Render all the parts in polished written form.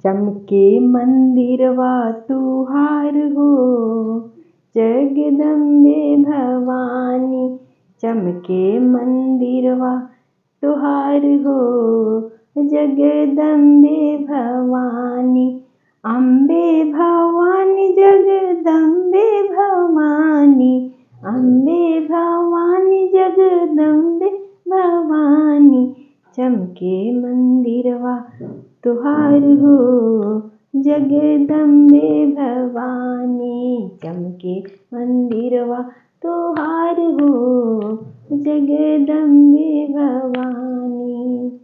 चमके मंदिरवा तुहार हो, जगदम्बे भवानी। चमके मंदिरवा तुहार हो, जगदम्बे भवानी। अम्बे भवानी जगदम्बे भवानी, अम्बे भवानी जगदम्बे भवानी। चमके मंदिरवा तुहार हो, जगदम्बे भवानी। चमके मंदिरवा तुहार हो, जगदम्बे भवानी।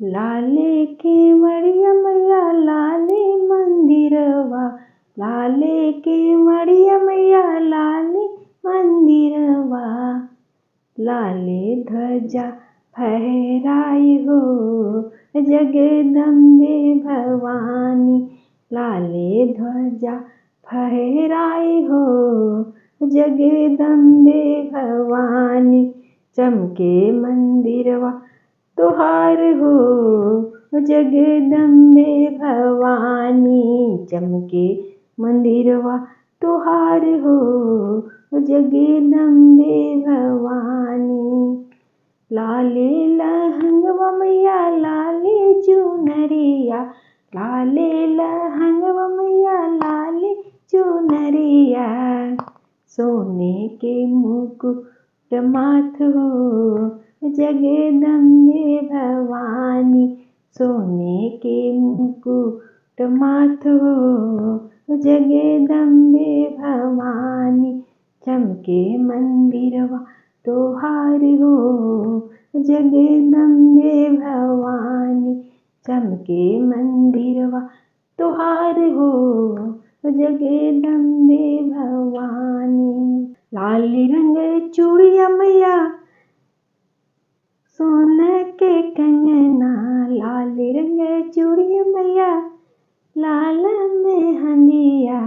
लाले केवड़िया मैया लाले मंदिरवा, लाले केवड़िया मैया लाले मंदिरवा। लाले ध्वजा फहराई हो, जगदम्बे भवानी। लाले ध्वजा फहराई हो, जगदम्बे भवानी। चमके मंदिरवा तुहार हो, जगदम्बे भवानी। चमके मंदिरवा तुहार हो, जगदम्बे भवानी। लाले लहंगवा मैया लाले चुनरिया, लाले लहंगवा मैया लाले चुनरिया। सोने के मुकुट माथ हो, जगदम्बे भवानी। सोने के मुकुट माथ हो, जगदम्बे भवानी। चमके मंदिरवा तुहार हो, जगदम्बे भवानी। चमके मंदिरवा तुहार हो, जगदम्बे भवानी। लाल रंग चूड़िया मैया सोने के कंगना, लाल रंग चूड़िया मैया लाल मेहंदिया।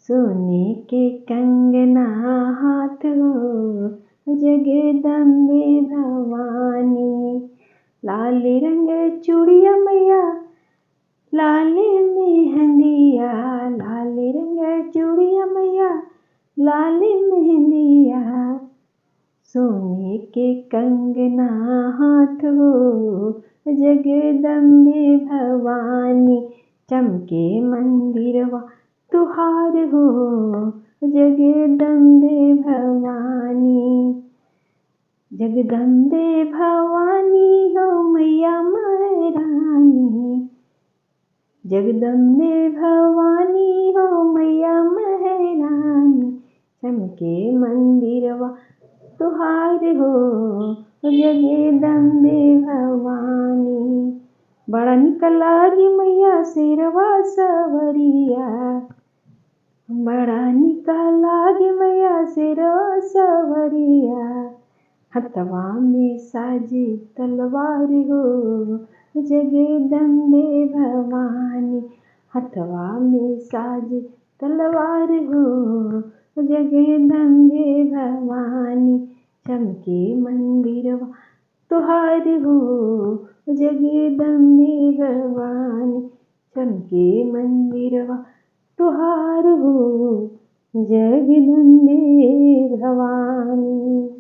सोने के कंगना हाथ हो, जगदम्बे भवानी। लाल रंग चूड़िया मैया लाल मेहंदिया, लाल रंग चूड़िया मैया लाल मेहंदिया। सोने के कंगना हाथ हो, जगदम्बे भवानी। चमके मंदिरवा तुहार हो, जगदम्बे भवानी। जगदम्बे भवानी हो मैया महारानी, जगदम्बे भवानी हो मैया महारानी। चमके मंदिरवा तुहार हो, जगदम्बे भवानी। बड़ा निक लागी मैया शेरवा सवरिया, बड़ा निक लागी मैया शेरवा सवरिया। हथवा में साजी तलवार हो, जगदम्बे भवानी। हथवा में साजी तलवार हो, जगदम्बे भवानी। चमके मंदिरवा तुहार हो, जगदम्बे भवानी। चमके मंदिरवा तुहार हो, जगदम्बे भवानी।